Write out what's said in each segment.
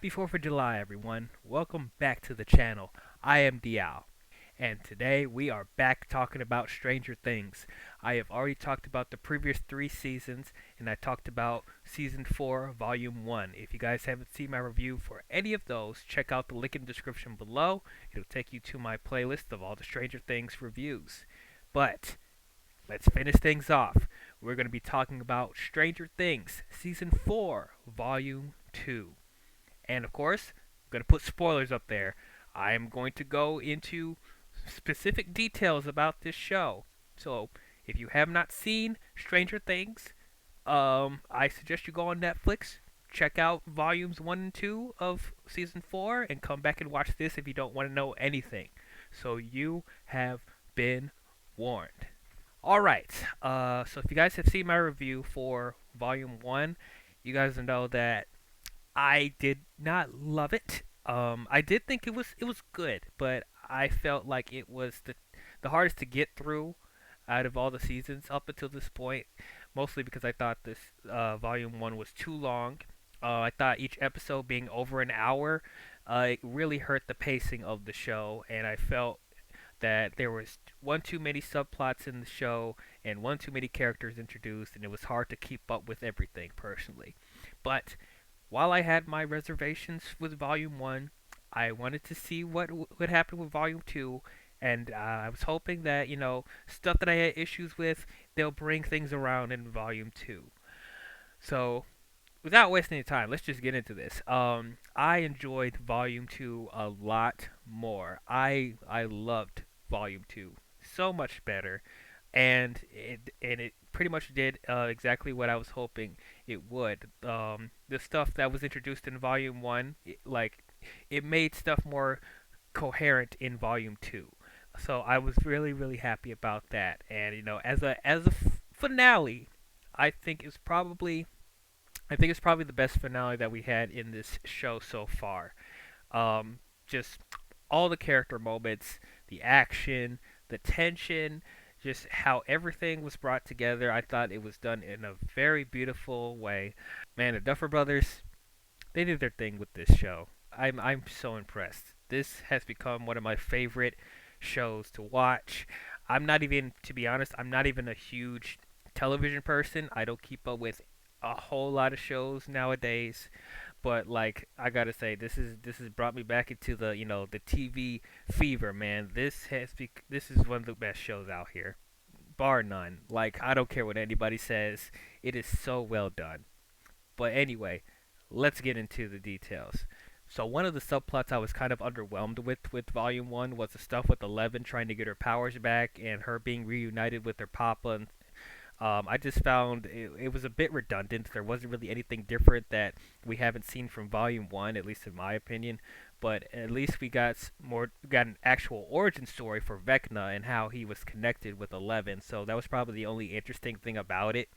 Happy 4th of July, everyone. Welcome back to the channel. I am Dial, and today we are back talking about Stranger Things. I have already talked about the previous three seasons, and I talked about Season 4, Volume 1. If you guys haven't seen my review for any of those, check out the link in the description below. It'll take you to my playlist of all the Stranger Things reviews. But let's finish things off. We're going to be talking about Stranger Things, Season 4, Volume 2. And of course, I'm going to put spoilers up there. I am going to go into specific details about this show. So, if you have not seen Stranger Things, I suggest you go on Netflix, check out volumes 1 and 2 of season 4, and come back and watch this if you don't want to know anything. So, you have been warned. Alright, so if you guys have seen my review for volume 1, you guys know that I did not love it. I did think it was good, but I felt like it was the hardest to get through out of all the seasons up until this point. Mostly because I thought this volume one was too long. I thought each episode being over an hour, it really hurt the pacing of the show, and I felt that there was one too many subplots in the show and one too many characters introduced, and it was hard to keep up with everything personally. But while I had my reservations with Volume 1, I wanted to see what would happen with Volume 2, and I was hoping that, stuff that I had issues with, they'll bring things around in Volume 2. So, without wasting any time, let's just get into this. I enjoyed Volume 2 a lot more. I loved Volume 2 so much better, and it pretty much did exactly what I was hoping it would. The stuff that was introduced in Volume One, it made stuff more coherent in Volume Two. So I was really happy about that. And as a finale, I think it's probably the best finale that we had in this show so far. Just all the character moments, the action, the tension, just how everything was brought together. I thought it was done in a very beautiful way. Man, the Duffer Brothers, they did their thing with this show. I'm so impressed. This has become one of my favorite shows to watch. I'm not even, to be honest, I'm not even a huge television person. I don't keep up with a whole lot of shows nowadays, but like I gotta say, this has brought me back into the TV fever, man. This is one of the best shows out here, bar none. Like I don't care what anybody says, it is so well done. But anyway, let's get into the details. So one of the subplots I was kind of underwhelmed with Volume One was the stuff with Eleven trying to get her powers back and her being reunited with her papa and I just found it was a bit redundant. There wasn't really anything different that we haven't seen from Volume One, at least in my opinion. But at least we got an actual origin story for Vecna and how he was connected with Eleven. So that was probably the only interesting thing about it.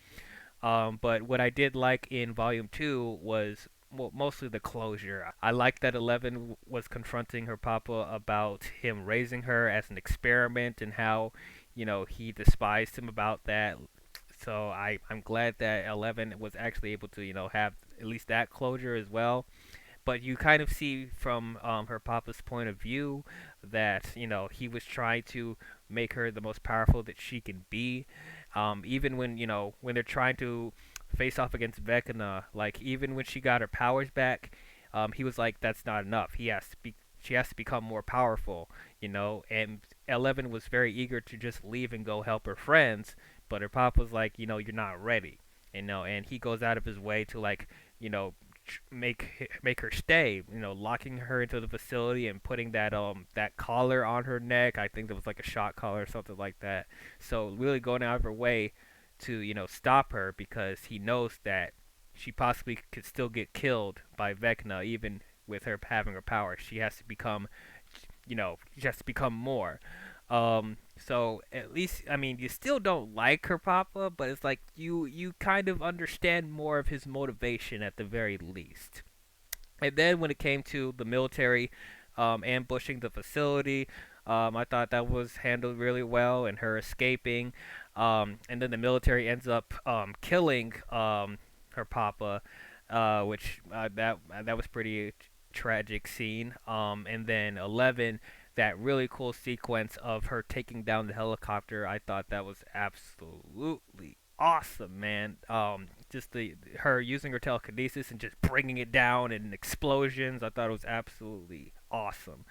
But what I did like in Volume Two was, well, mostly the closure. I liked that Eleven was confronting her papa about him raising her as an experiment and how, he despised him about that. So I'm glad that Eleven was actually able to, have at least that closure as well. But you kind of see from her papa's point of view that, he was trying to make her the most powerful that she can be. Even when they're trying to face off against Vecna, like even when she got her powers back, he was like, that's not enough. She has to become more powerful, and Eleven was very eager to just leave and go help her friends, but her pop was like, you're not ready, and he goes out of his way to like, you know, make her stay, locking her into the facility and putting that collar on her neck. I think that was like a shock collar or something like that. So really going out of her way to, stop her because he knows that she possibly could still get killed by Vecna even with her having her power. She has to become more. So at least, I mean, you still don't like her papa, but it's like you kind of understand more of his motivation at the very least. And then when it came to the military ambushing the facility, I thought that was handled really well, and her escaping. And then the military ends up killing her papa, which that was pretty. tragic scene. And then 11, that really cool sequence of her taking down the helicopter. I thought that was absolutely awesome, man. Just the her using her telekinesis and just bringing it down and explosions. I thought it was absolutely awesome.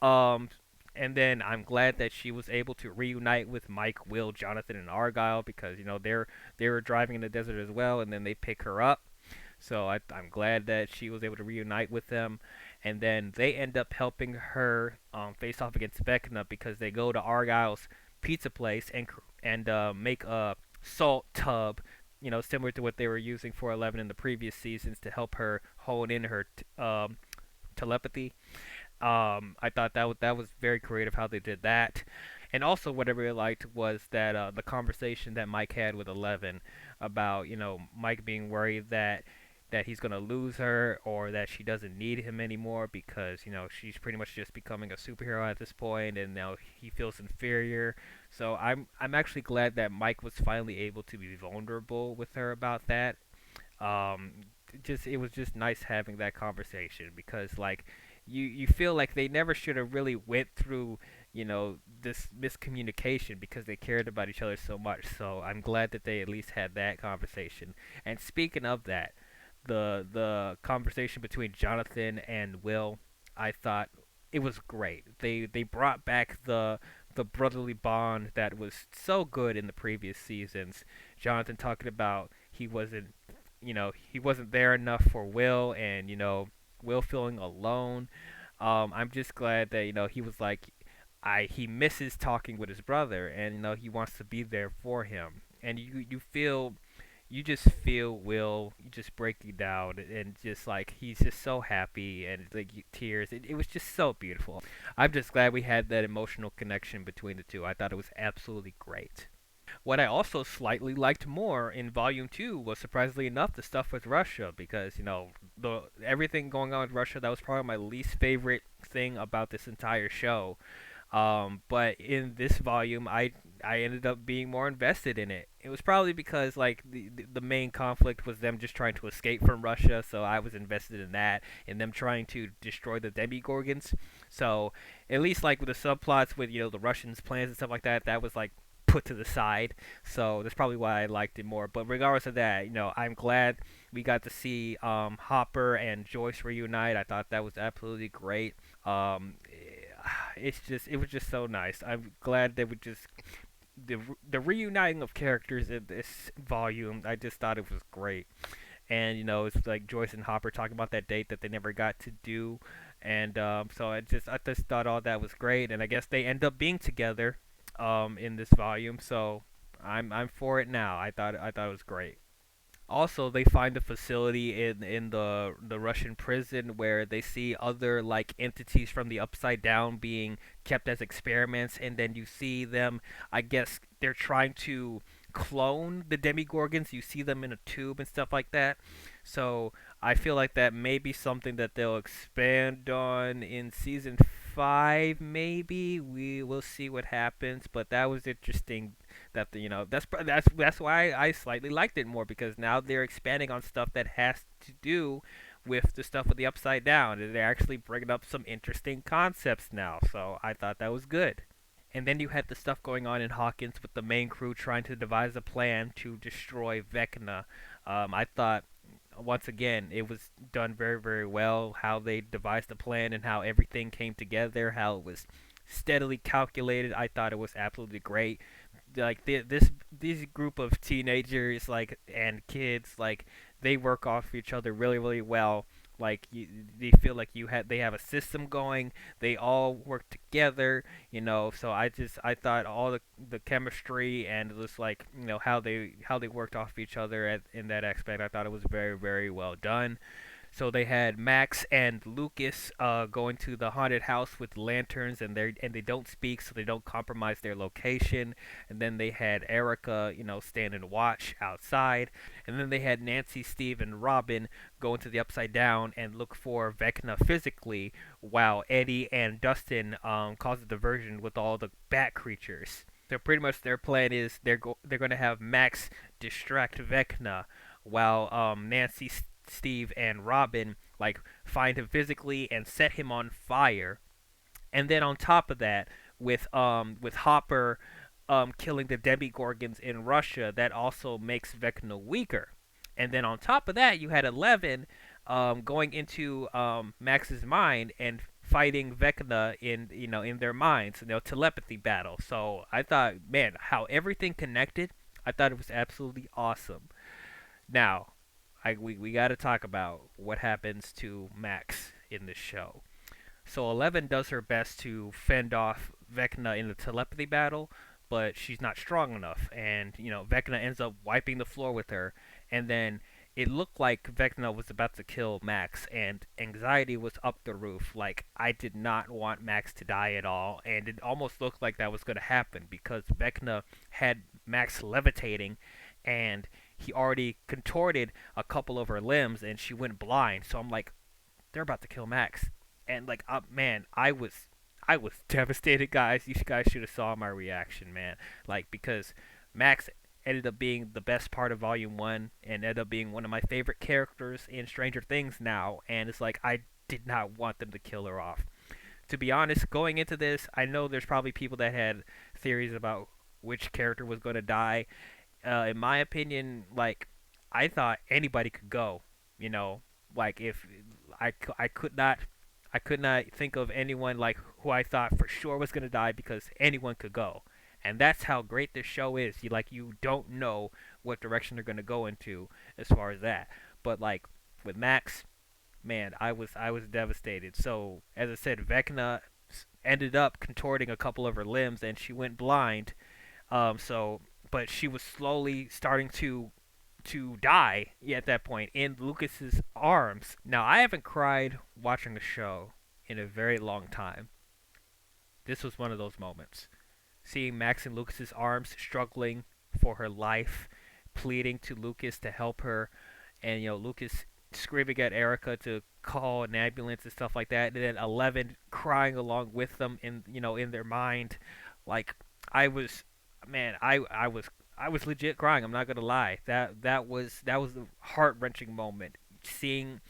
Um, and then I'm glad that she was able to reunite with Mike, Will, Jonathan, and Argyle because they were driving in the desert as well, and then they pick her up. So I'm glad that she was able to reunite with them, and then they end up helping her face off against Vecna because they go to Argyle's pizza place and make a salt tub, similar to what they were using for 11 in the previous seasons to help her hone in her telepathy. I thought that was very creative how they did that. And also, what I really liked was that the conversation that Mike had with 11 about Mike being worried that he's gonna lose her or that she doesn't need him anymore because she's pretty much just becoming a superhero at this point, and now he feels inferior. So I'm actually glad that Mike was finally able to be vulnerable with her about that. um just it was just nice having that conversation because like you feel like they never should have really went through this miscommunication because they cared about each other so much. So I'm glad that they at least had that conversation. And speaking of that, the conversation between Jonathan and Will, I thought it was great. They brought back the brotherly bond that was so good in the previous seasons. Jonathan talking about he wasn't there enough for Will, and Will feeling alone. I'm just glad that he was like, he misses talking with his brother, and he wants to be there for him. And you just feel Will just breaking down, and just like he's just so happy, and like tears. It was just so beautiful. I'm just glad we had that emotional connection between the two. I thought it was absolutely great. What I also slightly liked more in Volume 2 was, surprisingly enough, the stuff with Russia, because the everything going on with Russia, that was probably my least favorite thing about this entire show. But in this volume, I ended up being more invested in it. It was probably because like the main conflict was them just trying to escape from Russia, so I was invested in that, and them trying to destroy the Demigorgons. So at least like with the subplots with the Russians' plans and stuff like that, that was like put to the side. So that's probably why I liked it more. But regardless of that, I'm glad we got to see Hopper and Joyce reunite. I thought that was absolutely great. Um, it was just so nice. I'm glad they would just the reuniting of characters in this volume. I just thought it was great. And it's like Joyce and Hopper talking about that date that they never got to do. And so I just thought all that was great. And I guess they end up being together in this volume. So I'm for it now. I thought it was great. Also, they find a facility in the Russian prison where they see other like entities from the Upside Down being kept as experiments, and then you see them. I guess they're trying to clone the Demigorgons. You see them in a tube and stuff like that. So I feel like that may be something that they'll expand on in season 5. Maybe we will see what happens, but that was interesting that that's why I slightly liked it more, because now they're expanding on stuff that has to do with the stuff with the Upside Down, and they're actually bringing up some interesting concepts now. So I thought that was good. And then you had the stuff going on in Hawkins with the main crew trying to devise a plan to destroy Vecna. I thought, once again, it was done very, very well. How they devised the plan and how everything came together, how it was steadily calculated. I thought it was absolutely great. Like these group of teenagers like and kids, like they work off each other really, really well. Like they feel like they have a system going. They all work together, So I thought all the chemistry and just like how they worked off each other in that aspect. I thought it was very, very well done. So they had Max and Lucas going to the haunted house with lanterns, and they don't speak, so they don't compromise their location. And then they had Erica, stand and watch outside. And then they had Nancy, Steve, and Robin go into the Upside Down and look for Vecna physically, while Eddie and Dustin cause a diversion with all the bat creatures. So pretty much their plan is they're going to have Max distract Vecna, while Nancy, Steve, and Robin like find him physically and set him on fire. And then on top of that, with Hopper killing the Demigorgons in Russia, that also makes Vecna weaker. And then on top of that, you had 11 going into Max's mind and fighting Vecna in in their minds, telepathy battle. So I thought, man, how everything connected. I thought it was absolutely awesome. Now, we got to talk about what happens to Max in this show. So 11 does her best to fend off Vecna in the telepathy battle, but she's not strong enough, and Vecna ends up wiping the floor with her, and then it looked like Vecna was about to kill Max, and anxiety was up the roof. Like, I did not want Max to die at all, and it almost looked like that was going to happen because Vecna had Max levitating, and he already contorted a couple of her limbs, and she went blind. So I'm like, they're about to kill Max, and like, man, I was devastated, guys. You guys should have saw my reaction, man. Like, because Max ended up being the best part of Volume One, and ended up being one of my favorite characters in Stranger Things now, and it's like I did not want them to kill her off. To be honest, going into this, I know there's probably people that had theories about which character was going to die. In my opinion, like, I thought anybody could go. You know, like, if I could not think of anyone like who I thought for sure was gonna die because anyone could go, and that's how great this show is. You don't know what direction they're gonna go into as far as that. But like with Max, man, I was devastated. So as I said, Vecna ended up contorting a couple of her limbs and she went blind. But she was slowly starting to die at that point in Lucas's arms. Now, I haven't cried watching the show in a very long time. This was one of those moments. Seeing Max in Lucas's arms, struggling for her life, pleading to Lucas to help her, and Lucas screaming at Erica to call an ambulance and stuff like that, and then 11 crying along with them in their mind. Like, I was, man, I was legit crying. I'm not gonna lie. That was a heart wrenching moment. Seeing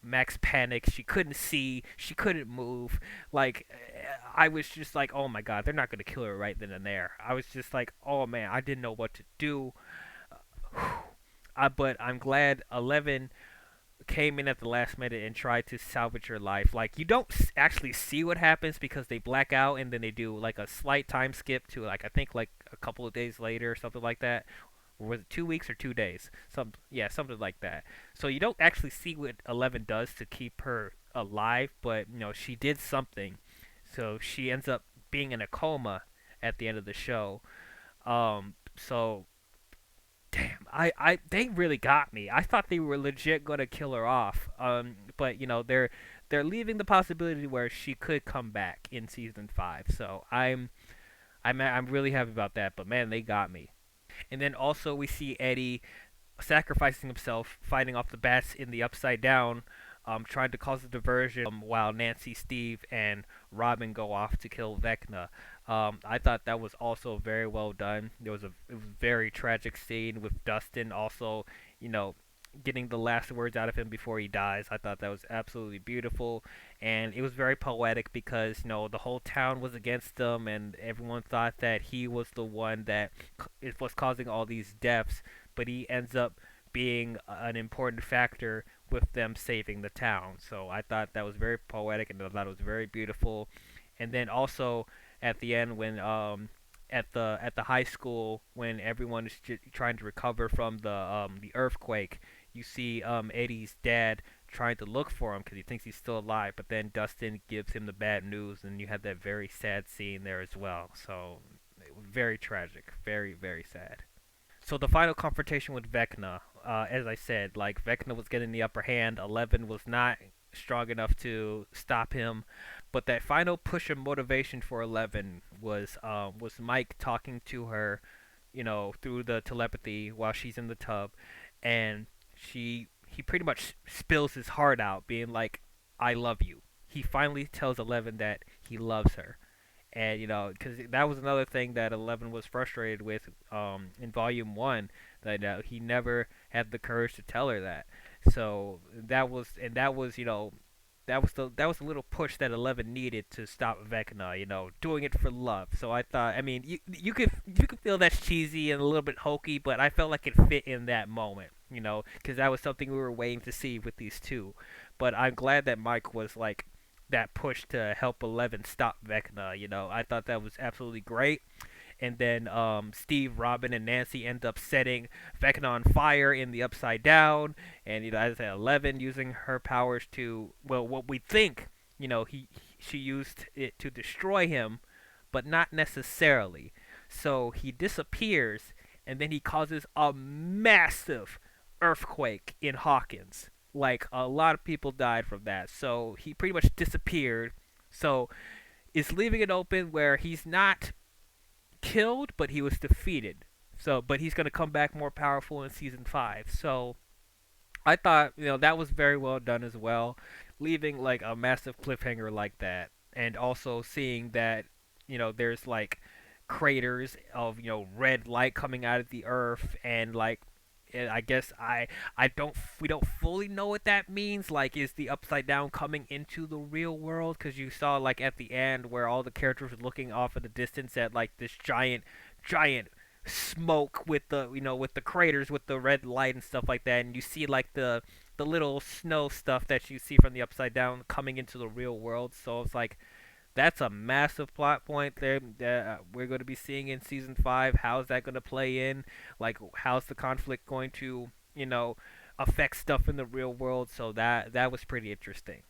Max panic. She couldn't see. She couldn't move. Like, I was just like, oh my god, they're not gonna kill her right then and there. I was just like, oh man, I didn't know what to do. But I'm glad 11 came in at the last minute and tried to salvage her life. Like, you don't actually see what happens because they black out and then they do like a slight time skip to, like, I think like a couple of days later or something like that. Or was it 2 weeks or 2 days? Yeah, something like that. So you don't actually see what 11 does to keep her alive, but she did something. So she ends up being in a coma at the end of the show. So damn, they really got me. I thought they were legit gonna kill her off. But they're leaving the possibility where she could come back in season 5. So I'm really happy about that. But man, they got me. And then also we see Eddie sacrificing himself, fighting off the bats in the Upside Down, trying to cause a diversion while Nancy, Steve, and Robin go off to kill Vecna. I thought that was also very well done. It was a very tragic scene with Dustin also, you know, getting the last words out of him before he dies. I thought that was absolutely beautiful, and it was very poetic because the whole town was against him, and everyone thought that he was the one that it was causing all these deaths, but he ends up being an important factor with them saving the town. So I thought that was very poetic, and I thought it was very beautiful. And then also at the end when at the high school when everyone is trying to recover from the earthquake, you see Eddie's dad trying to look for him because he thinks he's still alive, but then Dustin gives him the bad news, and you have that very sad scene there as well. So very tragic, very very sad. So the final confrontation with Vecna, as I said, like Vecna was getting the upper hand. 11 was not strong enough to stop him, but that final push of motivation for 11 was Mike talking to her, through the telepathy while she's in the tub, and he pretty much spills his heart out, being like, "I love you." He finally tells 11 that he loves her, and because that was another thing that 11 was frustrated with in Volume 1, that he never had the courage to tell her that. So that was the little push that 11 needed to stop Vecna, doing it for love. So I thought, I mean, you could feel that's cheesy and a little bit hokey, but I felt like it fit in that moment, because that was something we were waiting to see with these two. But I'm glad that Mike was like that push to help 11 stop Vecna. I thought that was absolutely great. And then Steve, Robin, and Nancy end up setting Vecna on fire in the Upside Down, and as I said, 11 using her powers to, well, what we think, she used it to destroy him, but not necessarily. So he disappears, and then he causes a massive earthquake in Hawkins. Like a lot of people died from that. So he pretty much disappeared. So it's leaving it open where he's not killed, but he was defeated. So, but he's going to come back more powerful in season 5. So, I thought, that was very well done as well, leaving like a massive cliffhanger like that, and also seeing that, there's like craters of, red light coming out of the earth, and like I guess I don't we don't fully know what that means. Like, is the upside down coming into the real world? Because you saw like at the end where all the characters were looking off in the distance at like this giant smoke with the craters with the red light and stuff like that, and you see like the little snow stuff that you see from the upside down coming into the real world. So it's like that's a massive plot point there that we're going to be seeing in season 5. How's that going to play in? Like, how's the conflict going to, affect stuff in the real world? So that was pretty interesting.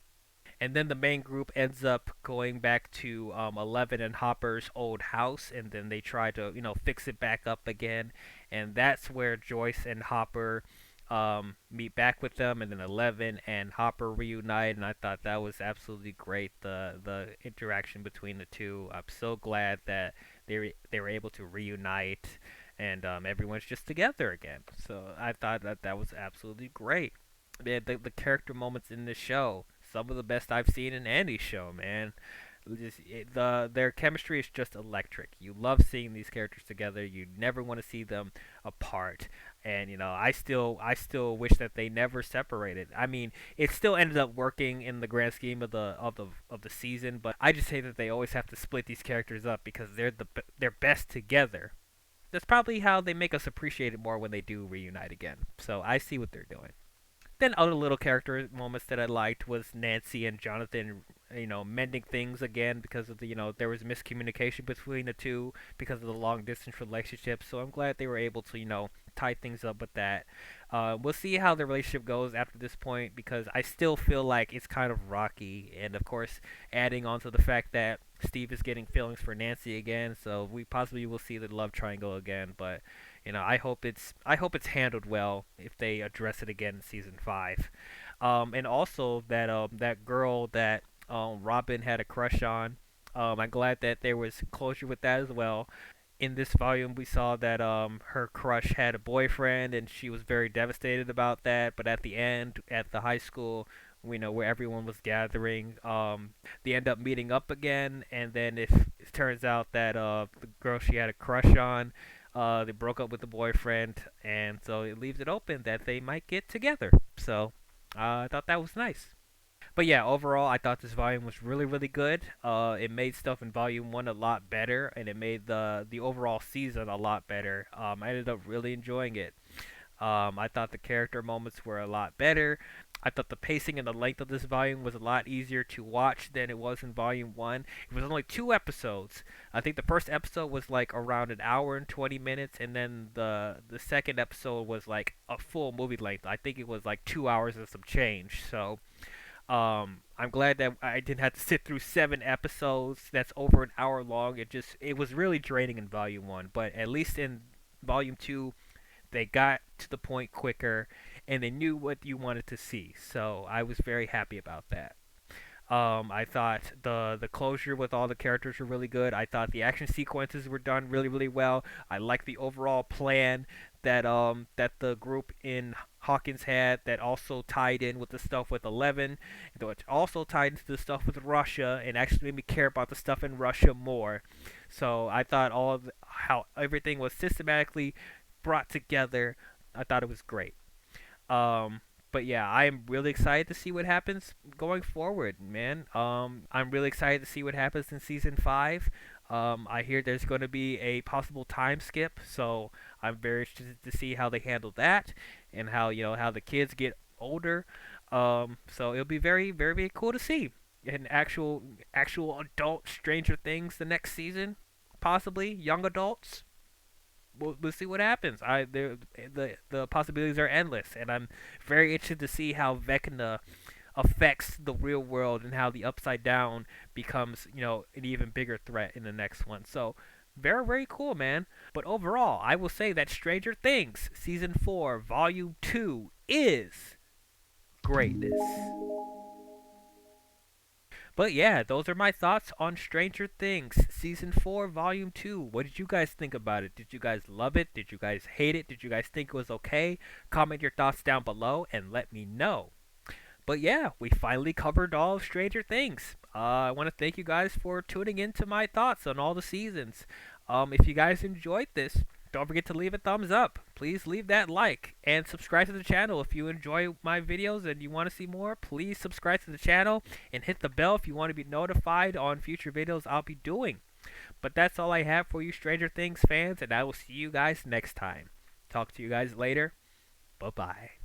And then the main group ends up going back to 11 and Hopper's old house, and then they try to fix it back up again, and that's where Joyce and Hopper meet back with them, and then 11 and Hopper reunite, and I thought that was absolutely great. The interaction between the two. I'm so glad that they were able to reunite, and everyone's just together again. So I thought that was absolutely great. The character moments in this show, some of the best I've seen in any show, man. Their chemistry is just electric. You love seeing these characters together. You never want to see them apart. And I still wish that they never separated. I mean, it still ended up working in the grand scheme of the season, but I just hate that they always have to split these characters up because they're best together. That's probably how they make us appreciate it more when they do reunite again. So I see what they're doing. Then other little character moments that I liked was Nancy and Jonathan, mending things again because of there was miscommunication between the two because of the long distance relationship. So I'm glad they were able to, tie things up with that. We'll see how the relationship goes after this point because I still feel like it's kind of rocky, and of course, adding on to the fact that Steve is getting feelings for Nancy again, so we possibly will see the love triangle again. But I hope it's handled well if they address it again in season 5. And also that girl that Robin had a crush on. I'm glad that there was closure with that as well. In this volume, we saw that her crush had a boyfriend, and she was very devastated about that. But at the end, at the high school, we know where everyone was gathering. They end up meeting up again, and then if it turns out that the girl she had a crush on, they broke up with the boyfriend, and so it leaves it open that they might get together. So I thought that was nice. But yeah, overall, I thought this volume was really, really good. It made stuff in volume one a lot better, and it made the overall season a lot better. I ended up really enjoying it. I thought the character moments were a lot better. I thought the pacing and the length of this volume was a lot easier to watch than it was in volume one. It was only 2 episodes. I think the first episode was like around an hour and 20 minutes, and then the second episode was like a full movie length. I think it was like 2 hours and some change. So I'm glad that I didn't have to sit through 7 episodes. That's over an hour long. It was really draining in volume one, but at least in volume two, they got to the point quicker, and they knew what you wanted to see. So I was very happy about that. I thought the closure with all the characters were really good. I thought the action sequences were done really really well. I liked the overall plan that the group in Hawkins had that also tied in with the stuff with 11, though it also tied into the stuff with Russia and actually made me care about the stuff in Russia more. So I thought how everything was systematically brought together. I thought it was great. Um, But yeah, I am really excited to see what happens going forward, man. I'm really excited to see what happens in season 5. I hear there's going to be a possible time skip, so I'm very interested to see how they handle that and how how the kids get older. So it'll be very very very cool to see an actual adult Stranger Things the next season, possibly young adults. We'll see what happens. The possibilities are endless, and I'm very interested to see how Vecna affects the real world and how the Upside Down becomes an even bigger threat in the next one. So very very cool, man. But overall, I will say that Stranger Things season 4, volume 2 is greatness. But yeah, those are my thoughts on Stranger Things season 4 volume 2. What did you guys think about it? Did you guys love it? Did you guys hate it? Did you guys think it was okay? Comment your thoughts down below and let me know. But yeah, we finally covered all of Stranger Things. I want to thank you guys for tuning in to my thoughts on all the seasons. If you guys enjoyed this, don't forget to leave a thumbs up. Please leave that like and subscribe to the channel if you enjoy my videos and you want to see more. Please subscribe to the channel and hit the bell if you want to be notified on future videos I'll be doing. But that's all I have for you Stranger Things fans, and I will see you guys next time. Talk to you guys later. Bye-bye.